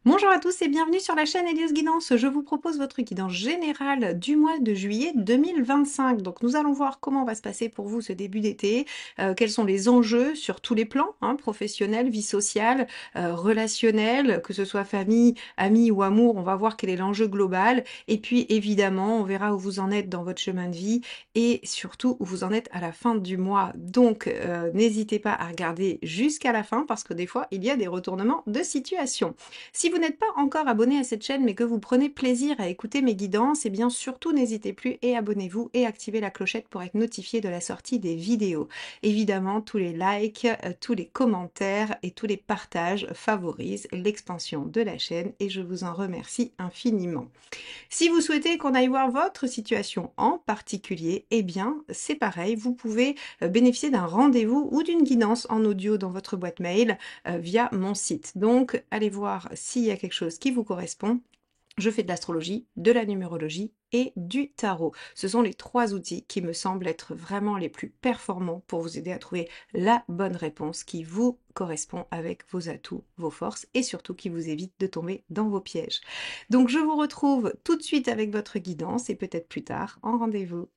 Bonjour à tous et bienvenue sur la chaîne Elios Guidance. Je vous propose votre guidance générale du mois de juillet 2025. Donc nous allons voir comment va se passer pour vous ce début d'été, quels sont les enjeux sur tous les plans, hein, professionnel, vie sociale, relationnel, que ce soit famille, amis ou amour, on va voir quel est l'enjeu global. Et puis évidemment, on verra où vous en êtes dans votre chemin de vie et surtout où vous en êtes à la fin du mois. Donc n'hésitez pas à regarder jusqu'à la fin parce que des fois, il y a des retournements de situation. Si vous n'êtes pas encore abonné à cette chaîne mais que vous prenez plaisir à écouter mes guidances, eh bien surtout n'hésitez plus et abonnez-vous et activez la clochette pour être notifié de la sortie des vidéos. Évidemment, tous les likes, tous les commentaires et tous les partages favorisent l'expansion de la chaîne et je vous en remercie infiniment. Si vous souhaitez qu'on aille voir votre situation en particulier, eh bien c'est pareil, vous pouvez bénéficier d'un rendez-vous ou d'une guidance en audio dans votre boîte mail via mon site. Donc allez voir s'il y a quelque chose qui vous correspond. Je fais de l'astrologie, de la numérologie et du tarot. Ce sont les trois outils qui me semblent être vraiment les plus performants pour vous aider à trouver la bonne réponse qui vous correspond avec vos atouts, vos forces et surtout qui vous évite de tomber dans vos pièges. Donc je vous retrouve tout de suite avec votre guidance et peut-être plus tard en rendez-vous.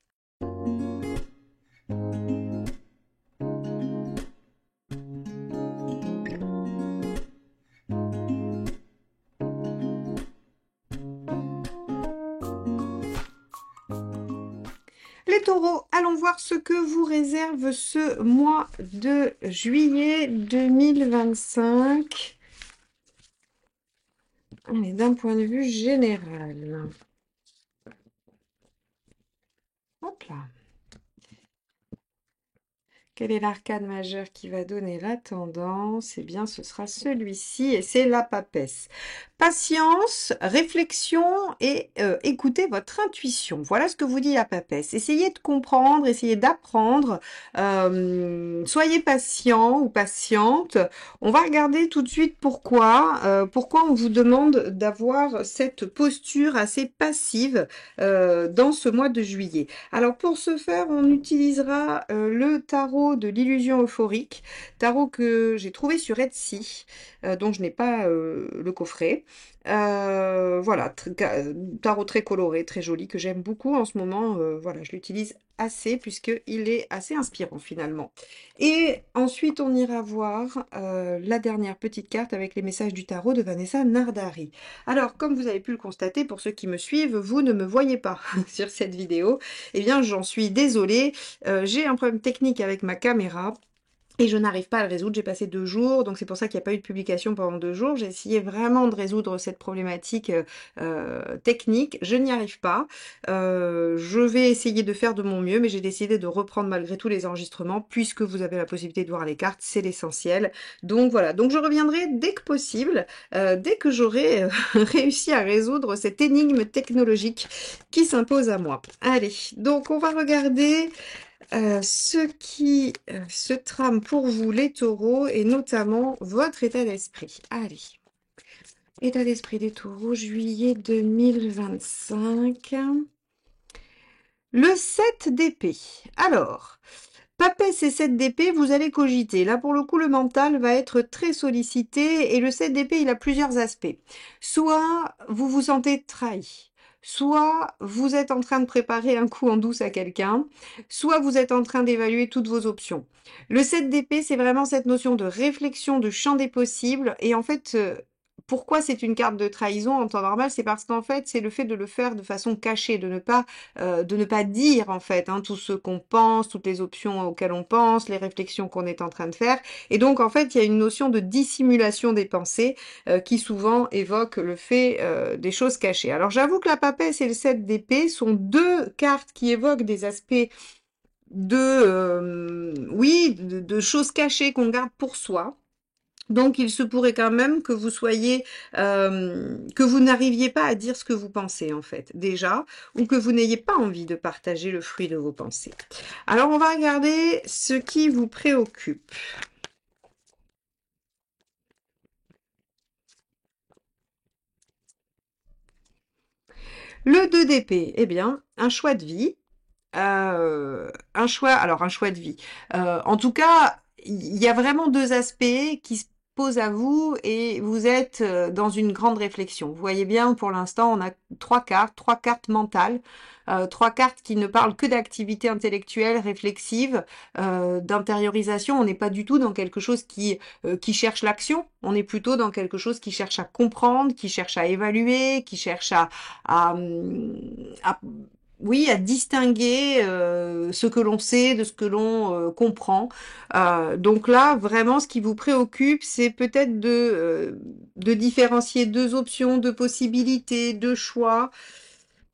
Les taureaux, allons voir ce que vous réserve ce mois de juillet 2025. Allez, d'un point de vue général. Hop là. Quel est l'arcane majeur qui va donner la tendance? Eh bien, ce sera celui-ci et c'est la papesse. Patience, réflexion et écoutez votre intuition. Voilà ce que vous dit la papesse. Essayez de comprendre, essayez d'apprendre. Soyez patient ou patiente. On va regarder tout de suite pourquoi on vous demande d'avoir cette posture assez passive dans ce mois de juillet. Alors pour ce faire, on utilisera le tarot de l'illusion euphorique, tarot que j'ai trouvé sur Etsy, dont je n'ai pas le coffret. Voilà, tarot très coloré, très joli, que j'aime beaucoup en ce moment. Voilà, je l'utilise assez puisqu'il est assez inspirant finalement. Et ensuite, on ira voir la dernière petite carte avec les messages du tarot de Vanessa Nardari. Alors, comme vous avez pu le constater, pour ceux qui me suivent, vous ne me voyez pas sur cette vidéo. Eh bien, j'en suis désolée. J'ai un problème technique avec ma caméra. Et je n'arrive pas à le résoudre, j'ai passé 2 jours, donc c'est pour ça qu'il n'y a pas eu de publication pendant 2 jours. J'ai essayé vraiment de résoudre cette problématique technique, je n'y arrive pas. Je vais essayer de faire de mon mieux, mais j'ai décidé de reprendre malgré tout les enregistrements, puisque vous avez la possibilité de voir les cartes, c'est l'essentiel. Donc voilà, donc je reviendrai dès que possible, dès que j'aurai réussi à résoudre cette énigme technologique qui s'impose à moi. Allez, donc on va regarder ce qui se trame pour vous, les taureaux, et notamment votre état d'esprit. Allez, état d'esprit des taureaux, juillet 2025. Le 7 d'épée. Alors, papesse et 7 d'épée, vous allez cogiter. Là, pour le coup, le mental va être très sollicité, et le 7 d'épée, il a plusieurs aspects. Soit vous vous sentez trahi. Soit vous êtes en train de préparer un coup en douce à quelqu'un, soit vous êtes en train d'évaluer toutes vos options. Le 7 d'épée, c'est vraiment cette notion de réflexion, de champ des possibles. Et en fait, pourquoi c'est une carte de trahison en temps normal? C'est parce qu'en fait, c'est le fait de le faire de façon cachée, de ne pas dire en fait tout ce qu'on pense, toutes les options auxquelles on pense, les réflexions qu'on est en train de faire. Et donc en fait, il y a une notion de dissimulation des pensées qui souvent évoque le fait des choses cachées. Alors j'avoue que la papesse et le 7 d'épée sont deux cartes qui évoquent des aspects oui, de choses cachées qu'on garde pour soi. Donc, il se pourrait quand même que vous soyez, que vous n'arriviez pas à dire ce que vous pensez, en fait, déjà, ou que vous n'ayez pas envie de partager le fruit de vos pensées. Alors, on va regarder ce qui vous préoccupe. Le 2 d'épée, eh bien, un choix de vie. Un choix de vie. En tout cas, il y a vraiment deux aspects pose à vous et vous êtes dans une grande réflexion. Vous voyez bien, pour l'instant, on a trois cartes mentales, trois cartes qui ne parlent que d'activité intellectuelle, réflexive, d'intériorisation. On n'est pas du tout dans quelque chose qui cherche l'action. On est plutôt dans quelque chose qui cherche à comprendre, qui cherche à évaluer, qui cherche à oui, à distinguer ce que l'on sait de ce que l'on comprend. Donc là, vraiment, ce qui vous préoccupe, c'est peut-être de différencier deux options, deux possibilités, deux choix.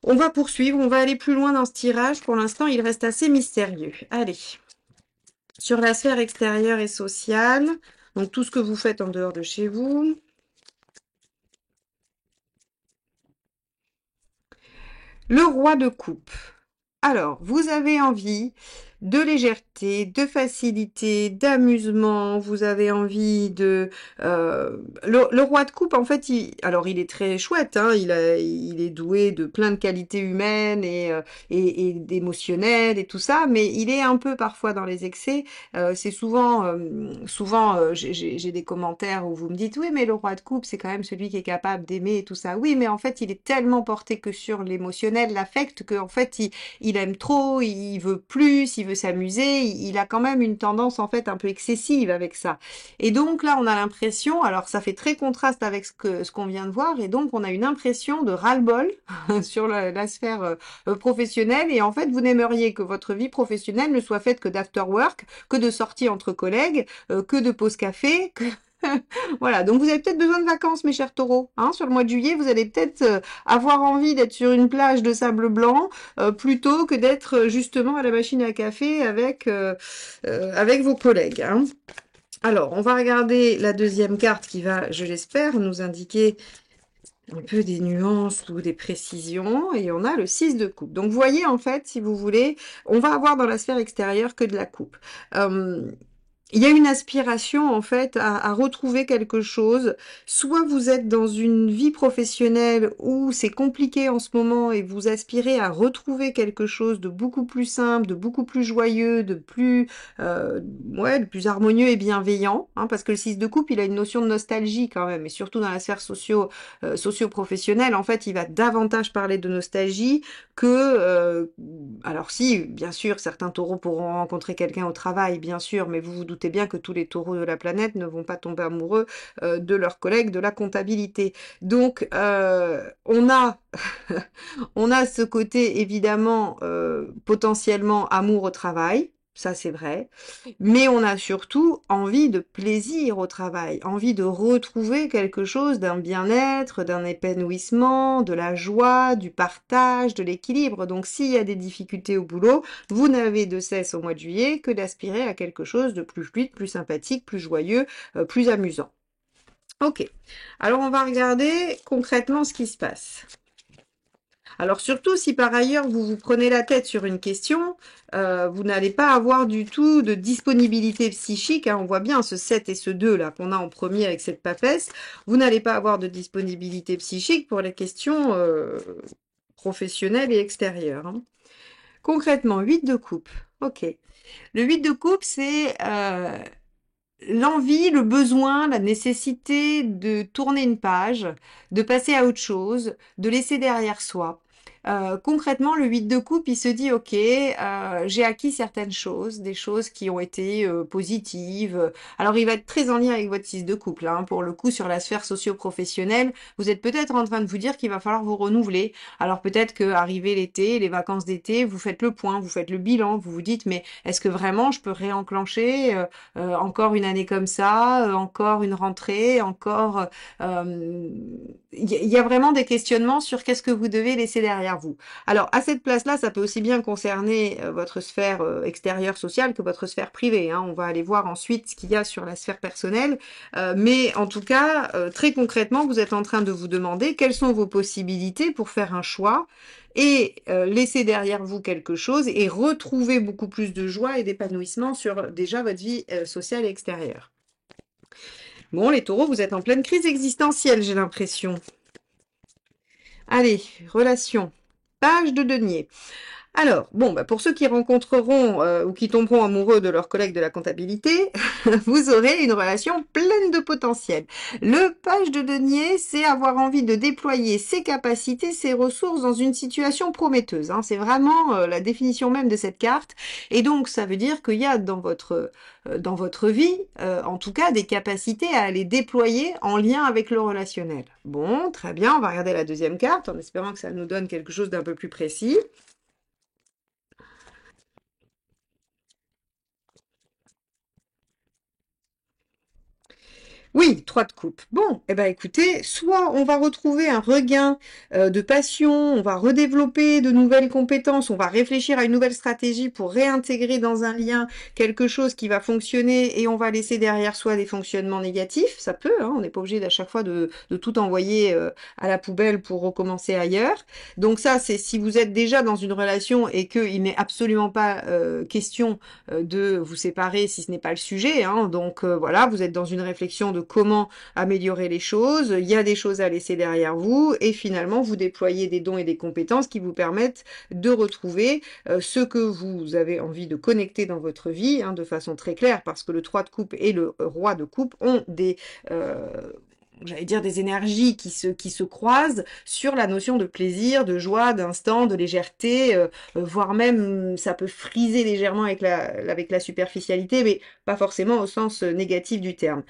On va poursuivre, on va aller plus loin dans ce tirage. Pour l'instant, il reste assez mystérieux. Allez, sur la sphère extérieure et sociale, donc tout ce que vous faites en dehors de chez vous. Le roi de coupe. Alors, vous avez envie de légèreté, de facilité, d'amusement, vous avez envie de... le roi de coupe, en fait, alors il est très chouette, hein, il est doué de plein de qualités humaines et d'émotionnelles et tout ça, mais il est un peu parfois dans les excès. C'est souvent, j'ai des commentaires où vous me dites, oui, mais le roi de coupe, c'est quand même celui qui est capable d'aimer et tout ça. Oui, mais en fait, il est tellement porté que sur l'émotionnel, l'affect, qu'en fait, il aime trop, il veut plus, il veut s'amuser, il a quand même une tendance en fait un peu excessive avec ça. Et donc là, on a l'impression, alors ça fait très contraste avec ce qu'on vient de voir, et donc on a une impression de ras-le-bol sur la sphère professionnelle, et en fait, vous n'aimeriez que votre vie professionnelle ne soit faite que d'after work, que de sorties entre collègues, que de pause café, que voilà, donc vous avez peut-être besoin de vacances, mes chers taureaux. Hein, sur le mois de juillet, vous allez peut-être avoir envie d'être sur une plage de sable blanc plutôt que d'être justement à la machine à café avec vos collègues. Hein. Alors, on va regarder la deuxième carte qui va, je l'espère, nous indiquer un peu des nuances ou des précisions, et on a le 6 de coupe. Donc, vous voyez, en fait, si vous voulez, on va avoir dans la sphère extérieure que de la coupe. Il y a une aspiration en fait à retrouver quelque chose. Soit vous êtes dans une vie professionnelle où c'est compliqué en ce moment et vous aspirez à retrouver quelque chose de beaucoup plus simple, de beaucoup plus joyeux, de plus harmonieux et bienveillant. Hein, parce que le 6 de coupe, il a une notion de nostalgie quand même, et surtout dans la sphère socio-professionnelle, en fait, il va davantage parler de nostalgie alors si, bien sûr, certains taureaux pourront rencontrer quelqu'un au travail, bien sûr, mais vous vous doutez bien que tous les taureaux de la planète ne vont pas tomber amoureux de leurs collègues de la comptabilité. Donc, on a, on a ce côté, évidemment, potentiellement amour au travail, ça c'est vrai, mais on a surtout envie de plaisir au travail, envie de retrouver quelque chose d'un bien-être, d'un épanouissement, de la joie, du partage, de l'équilibre. Donc s'il y a des difficultés au boulot, vous n'avez de cesse au mois de juillet que d'aspirer à quelque chose de plus fluide, plus sympathique, plus joyeux, plus amusant. Ok, alors on va regarder concrètement ce qui se passe. Alors surtout si par ailleurs vous vous prenez la tête sur une question, vous n'allez pas avoir du tout de disponibilité psychique, hein, on voit bien ce 7 et ce 2 là qu'on a en premier avec cette papesse, vous n'allez pas avoir de disponibilité psychique pour les questions professionnelles et extérieures. Hein. Concrètement, 8 de coupe, ok. Le 8 de coupe c'est l'envie, le besoin, la nécessité de tourner une page, de passer à autre chose, de laisser derrière soi. Concrètement, le 8 de coupe, il se dit, ok, j'ai acquis certaines choses, des choses qui ont été positives. Alors, il va être très en lien avec votre 6 de couple. Hein. Pour le coup, sur la sphère socio-professionnelle, vous êtes peut-être en train de vous dire qu'il va falloir vous renouveler. Alors, peut-être que arrivé l'été, les vacances d'été, vous faites le point, vous faites le bilan, vous vous dites, mais est-ce que vraiment je peux réenclencher encore une année comme ça, encore une rentrée, encore... Il y a vraiment des questionnements sur qu'est-ce que vous devez laisser derrière vous. Alors, à cette place-là, ça peut aussi bien concerner votre sphère extérieure sociale que votre sphère privée. Hein. On va aller voir ensuite ce qu'il y a sur la sphère personnelle. Mais en tout cas, très concrètement, vous êtes en train de vous demander quelles sont vos possibilités pour faire un choix et laisser derrière vous quelque chose et retrouver beaucoup plus de joie et d'épanouissement sur déjà votre vie sociale et extérieure. Bon, les taureaux, vous êtes en pleine crise existentielle, j'ai l'impression. Allez, relation. Page de denier. Alors, bon, bah, pour ceux qui rencontreront ou qui tomberont amoureux de leur collègue de la comptabilité, vous aurez une relation pleine de potentiel. Le page de denier, c'est avoir envie de déployer ses capacités, ses ressources dans une situation prometteuse, hein. C'est vraiment la définition même de cette carte. Et donc, ça veut dire qu'il y a dans votre vie, en tout cas, des capacités à les déployer en lien avec le relationnel. Bon, très bien, on va regarder la deuxième carte en espérant que ça nous donne quelque chose d'un peu plus précis. Oui, 3 de coupe. Bon, eh ben écoutez, soit on va retrouver un regain de passion, on va redévelopper de nouvelles compétences, on va réfléchir à une nouvelle stratégie pour réintégrer dans un lien quelque chose qui va fonctionner et on va laisser derrière soi des fonctionnements négatifs. Ça peut, hein, on n'est pas obligé d'à chaque fois de tout envoyer à la poubelle pour recommencer ailleurs. Donc ça, c'est si vous êtes déjà dans une relation et qu'il n'est absolument pas question de vous séparer si ce n'est pas le sujet, hein. Donc voilà, vous êtes dans une réflexion de comment améliorer les choses, il y a des choses à laisser derrière vous, et finalement vous déployez des dons et des compétences qui vous permettent de retrouver ce que vous avez envie de connecter dans votre vie, hein, de façon très claire, parce que le 3 de coupe et le roi de coupe ont des... j'allais dire des énergies qui se croisent sur la notion de plaisir, de joie, d'instant, de légèreté, voire même ça peut friser légèrement avec la superficialité, mais pas forcément au sens négatif du terme.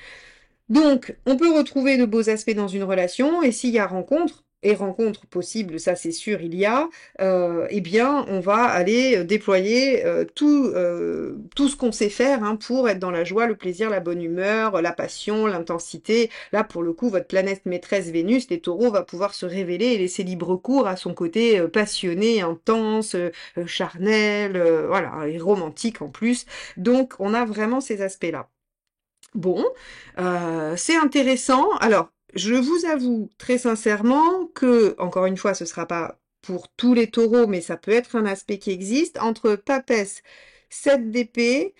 Donc, on peut retrouver de beaux aspects dans une relation, et s'il y a rencontre, et rencontre possible, ça c'est sûr, il y a, eh bien, on va aller déployer tout ce qu'on sait faire hein, pour être dans la joie, le plaisir, la bonne humeur, la passion, l'intensité. Là, pour le coup, votre planète maîtresse Vénus, les taureaux, va pouvoir se révéler et laisser libre cours à son côté passionné, intense, charnel, voilà, et romantique en plus. Donc, on a vraiment ces aspects-là. Bon, c'est intéressant. Alors, je vous avoue très sincèrement que, encore une fois, ce sera pas pour tous les taureaux, mais ça peut être un aspect qui existe. Entre papesse, 7 d'épée,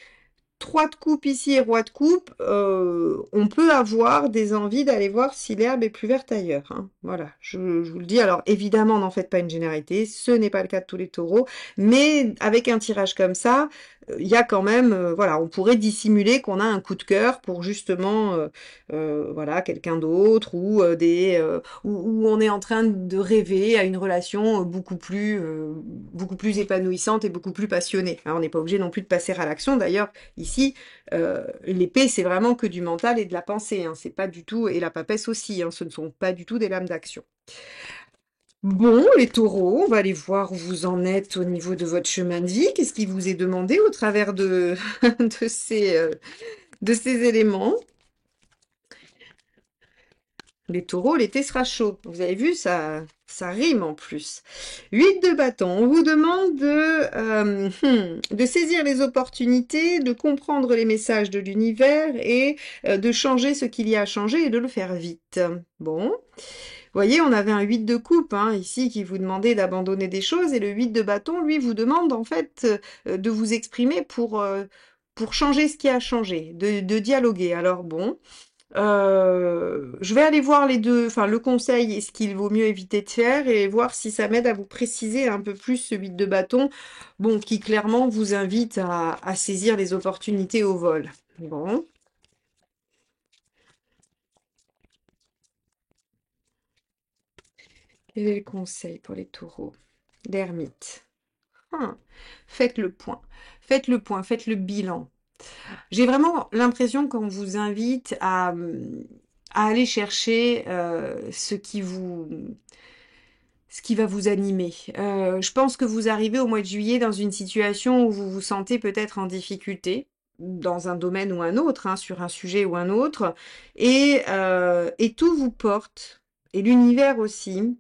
3 de coupe ici et roi de coupe, on peut avoir des envies d'aller voir si l'herbe est plus verte ailleurs, hein. Voilà, je vous le dis. Alors, évidemment, n'en faites pas une généralité, ce n'est pas le cas de tous les taureaux, mais avec un tirage comme ça, il y a quand même, voilà, on pourrait dissimuler qu'on a un coup de cœur pour justement, voilà, quelqu'un d'autre ou où on est en train de rêver à une relation beaucoup plus épanouissante et beaucoup plus passionnée. Hein, on n'est pas obligé non plus de passer à l'action. D'ailleurs, ici, l'épée, c'est vraiment que du mental et de la pensée. Hein, c'est pas du tout, et la papesse aussi. Hein, ce ne sont pas du tout des lames d'action. Bon, les taureaux, on va aller voir où vous en êtes au niveau de votre chemin de vie. Qu'est-ce qui vous est demandé au travers de, de ces éléments? Les taureaux, l'été sera chaud. Vous avez vu, ça rime en plus. 8 de bâton. On vous demande de saisir les opportunités, de comprendre les messages de l'univers et de changer ce qu'il y a à changer et de le faire vite. Bon. Vous voyez, on avait un 8 de coupe hein, ici qui vous demandait d'abandonner des choses et le 8 de bâton, lui, vous demande en fait de vous exprimer pour changer ce qui a changé, de dialoguer. Alors bon, je vais aller voir les deux, enfin le conseil et ce qu'il vaut mieux éviter de faire et voir si ça m'aide à vous préciser un peu plus ce 8 de bâton, bon, qui clairement vous invite à saisir les opportunités au vol. Bon, quel est le conseil pour les taureaux? L'ermite. Hum, Faites le point. Faites le point, faites le bilan. J'ai vraiment l'impression qu'on vous invite à aller chercher ce qui va vous animer. Je pense que vous arrivez au mois de juillet dans une situation où vous vous sentez peut-être en difficulté, dans un domaine ou un autre, hein, sur un sujet ou un autre, et tout vous porte, et l'univers aussi,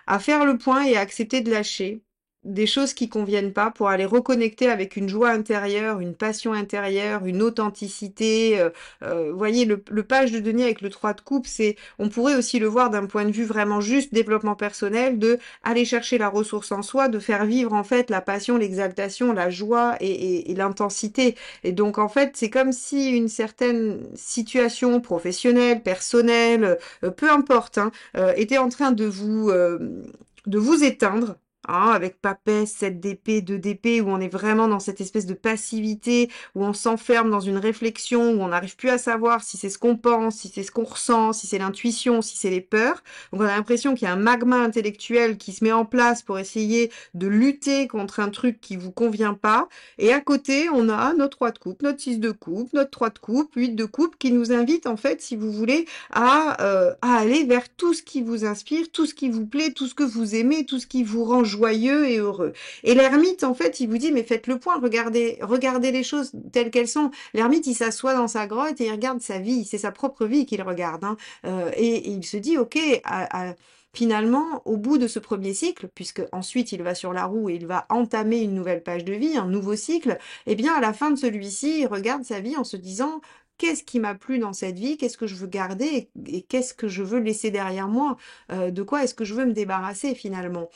à faire le point et à accepter de lâcher des choses qui conviennent pas pour aller reconnecter avec une joie intérieure, une passion intérieure, une authenticité. Vous voyez, le page de denier avec le 3 de coupe, c'est, on pourrait aussi le voir d'un point de vue vraiment juste développement personnel, de aller chercher la ressource en soi, de faire vivre en fait la passion, l'exaltation, la joie et l'intensité. Et donc en fait, c'est comme si une certaine situation professionnelle, personnelle, peu importe, hein, était en train de vous éteindre hein, avec papesse, 7 d'épée, 2 d'épée, où on est vraiment dans cette espèce de passivité, où on s'enferme dans une réflexion, où on n'arrive plus à savoir si c'est ce qu'on pense, si c'est ce qu'on ressent, si c'est l'intuition, si c'est les peurs. Donc on a l'impression qu'il y a un magma intellectuel qui se met en place pour essayer de lutter contre un truc qui vous convient pas. Et à côté, on a notre 3 de coupe, notre 6 de coupe, notre 3 de coupe, 8 de coupe, qui nous invite en fait, si vous voulez, à aller vers tout ce qui vous inspire, tout ce qui vous plaît, tout ce que vous aimez, tout ce qui vous rend joyeux et heureux. Et l'ermite, en fait, il vous dit, mais faites le point, regardez les choses telles qu'elles sont. L'ermite, il s'assoit dans sa grotte et il regarde sa vie, c'est sa propre vie qu'il regarde, hein. Et il se dit, ok, finalement, au bout de ce premier cycle, puisque ensuite il va sur la roue et il va entamer une nouvelle page de vie, un nouveau cycle, eh bien, à la fin de celui-ci, il regarde sa vie en se disant, qu'est-ce qui m'a plu dans cette vie? Qu'est-ce que je veux garder? Et qu'est-ce que je veux laisser derrière moi? De quoi est-ce que je veux me débarrasser finalement?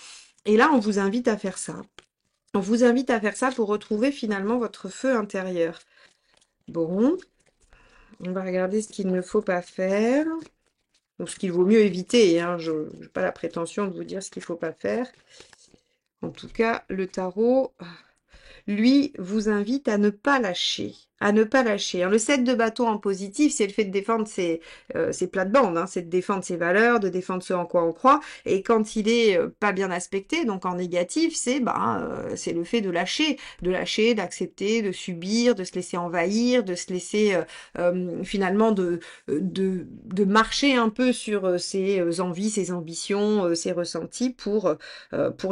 Et là, on vous invite à faire ça. On vous invite à faire ça pour retrouver finalement votre feu intérieur. Bon, on va regarder ce qu'il ne faut pas faire. Ou ce qu'il vaut mieux éviter, hein. Je n'ai pas la prétention de vous dire ce qu'il ne faut pas faire. En tout cas, le tarot, lui, vous invite à ne pas lâcher. À ne pas lâcher. Le 7 de bâton en positif, c'est le fait de défendre ses plates-bandes, hein, c'est de défendre ses valeurs, de défendre ce en quoi on croit. Et quand il est pas bien aspecté, donc en négatif, c'est le fait de lâcher, d'accepter, de subir, de se laisser envahir, de se laisser finalement de marcher un peu sur ses envies, ses ambitions, ses ressentis pour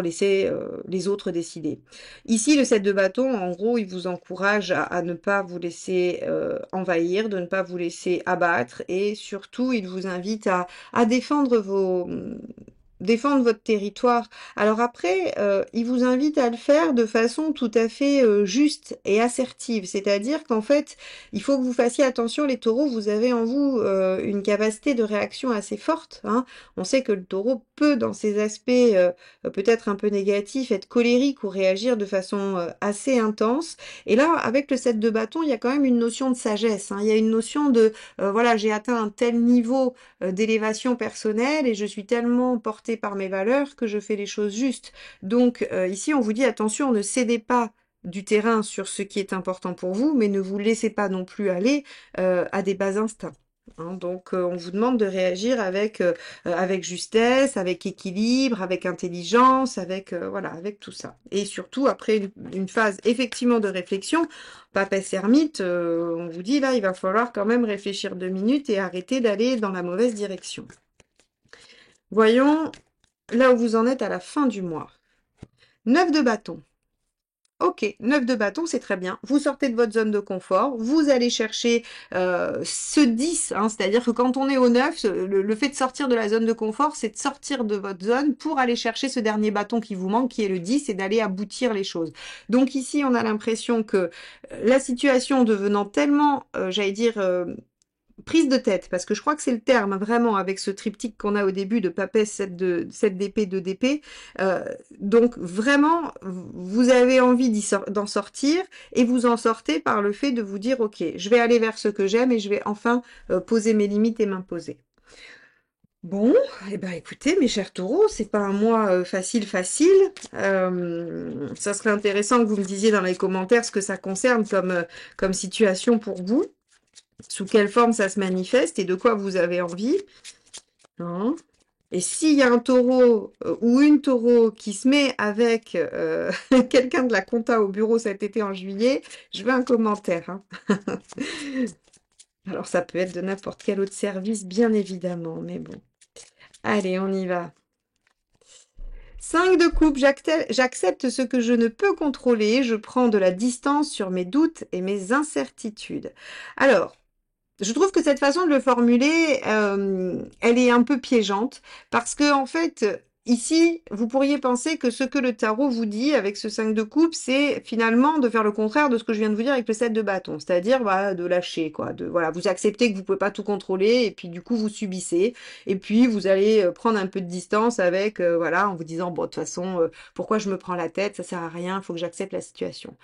laisser les autres décider. Ici, le 7 de bâton, en gros, il vous encourage à ne pas vous laisser envahir, de ne pas vous laisser abattre et surtout, il vous invite à défendre votre territoire. Alors après, il vous invite à le faire de façon tout à fait juste et assertive. C'est-à-dire qu'en fait, il faut que vous fassiez attention, les taureaux, vous avez en vous une capacité de réaction assez forte, hein. On sait que le taureau peut, dans ses aspects peut-être un peu négatifs, être colérique ou réagir de façon assez intense. Et là, avec le 7 de bâton, il y a quand même une notion de sagesse, hein. Il y a une notion de, voilà, j'ai atteint un tel niveau d'élévation personnelle et je suis tellement portée par mes valeurs que je fais les choses justes. Donc ici, on vous dit attention, ne cédez pas du terrain sur ce qui est important pour vous, mais ne vous laissez pas non plus aller à des bas instincts, hein. Donc on vous demande de réagir avec justesse, avec équilibre, avec intelligence, voilà, avec tout ça. Et surtout après une phase effectivement de réflexion, papesse ermite, on vous dit là, il va falloir quand même réfléchir 2 minutes et arrêter d'aller dans la mauvaise direction. Voyons là où vous en êtes à la fin du mois. 9 de bâton. Ok, 9 de bâton, c'est très bien. Vous sortez de votre zone de confort, vous allez chercher ce 10, hein, c'est-à-dire que quand on est au 9, le fait de sortir de la zone de confort, c'est de sortir de votre zone pour aller chercher ce dernier bâton qui vous manque, qui est le 10, et d'aller aboutir les choses. Donc ici, on a l'impression que la situation devenant tellement, j'allais dire, prise de tête, parce que je crois que c'est le terme, hein, vraiment, avec ce triptyque qu'on a au début de papesse 7 d'épée, 2 d'épée. Donc, vraiment, vous avez envie d'en sortir, et vous en sortez par le fait de vous dire, ok, je vais aller vers ce que j'aime, et je vais enfin poser mes limites et m'imposer. Bon, eh ben écoutez, mes chers taureaux, c'est pas un mois facile. Ça serait intéressant que vous me disiez dans les commentaires ce que ça concerne comme situation pour vous, sous quelle forme ça se manifeste et de quoi vous avez envie, hein. Et s'il y a un taureau ou une taureau qui se met avec quelqu'un de la compta au bureau cet été en juillet, je veux un commentaire, hein. Alors ça peut être de n'importe quel autre service, bien évidemment, mais bon. Allez, on y va. 5 de coupe, j'accepte ce que je ne peux contrôler, je prends de la distance sur mes doutes et mes incertitudes. Alors, je trouve que cette façon de le formuler, elle est un peu piégeante parce que en fait, ici, vous pourriez penser que ce que le tarot vous dit avec ce 5 de coupe, c'est finalement de faire le contraire de ce que je viens de vous dire avec le 7 de bâton, c'est-à-dire voilà, de lâcher, quoi, voilà, vous acceptez que vous pouvez pas tout contrôler et puis du coup vous subissez et puis vous allez prendre un peu de distance avec, voilà, en vous disant bon de toute façon, pourquoi je me prends la tête, ça sert à rien, il faut que j'accepte la situation.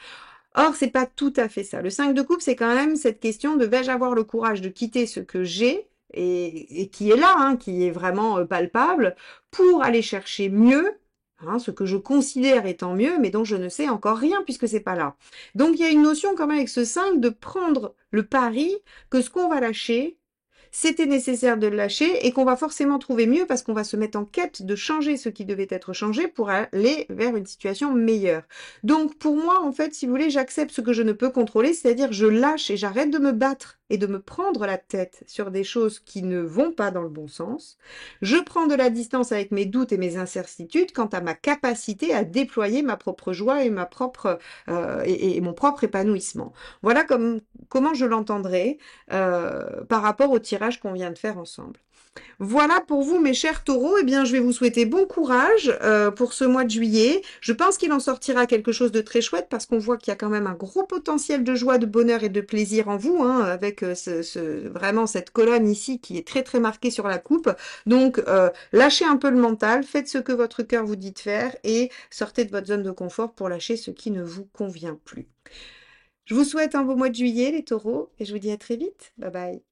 Or, c'est pas tout à fait ça. Le 5 de coupe, c'est quand même cette question de vais-je avoir le courage de quitter ce que j'ai et qui est là, hein, qui est vraiment palpable, pour aller chercher mieux, hein, ce que je considère étant mieux, mais dont je ne sais encore rien puisque c'est pas là. Donc il y a une notion quand même avec ce 5 de prendre le pari que ce qu'on va lâcher, c'était nécessaire de le lâcher et qu'on va forcément trouver mieux parce qu'on va se mettre en quête de changer ce qui devait être changé pour aller vers une situation meilleure. Donc pour moi, en fait, si vous voulez, j'accepte ce que je ne peux contrôler, c'est-à-dire je lâche et j'arrête de me battre et de me prendre la tête sur des choses qui ne vont pas dans le bon sens. Je prends de la distance avec mes doutes et mes incertitudes quant à ma capacité à déployer ma propre joie et ma propre et mon propre épanouissement. Voilà comment je l'entendrai par rapport au tirage qu'on vient de faire ensemble. Voilà pour vous, mes chers taureaux. Eh bien, je vais vous souhaiter bon courage pour ce mois de juillet. Je pense qu'il en sortira quelque chose de très chouette parce qu'on voit qu'il y a quand même un gros potentiel de joie, de bonheur et de plaisir en vous, hein, avec vraiment cette colonne ici qui est très très marquée sur la coupe. Donc, lâchez un peu le mental, faites ce que votre cœur vous dit de faire et sortez de votre zone de confort pour lâcher ce qui ne vous convient plus. Je vous souhaite un beau mois de juillet, les taureaux, et je vous dis à très vite. Bye bye.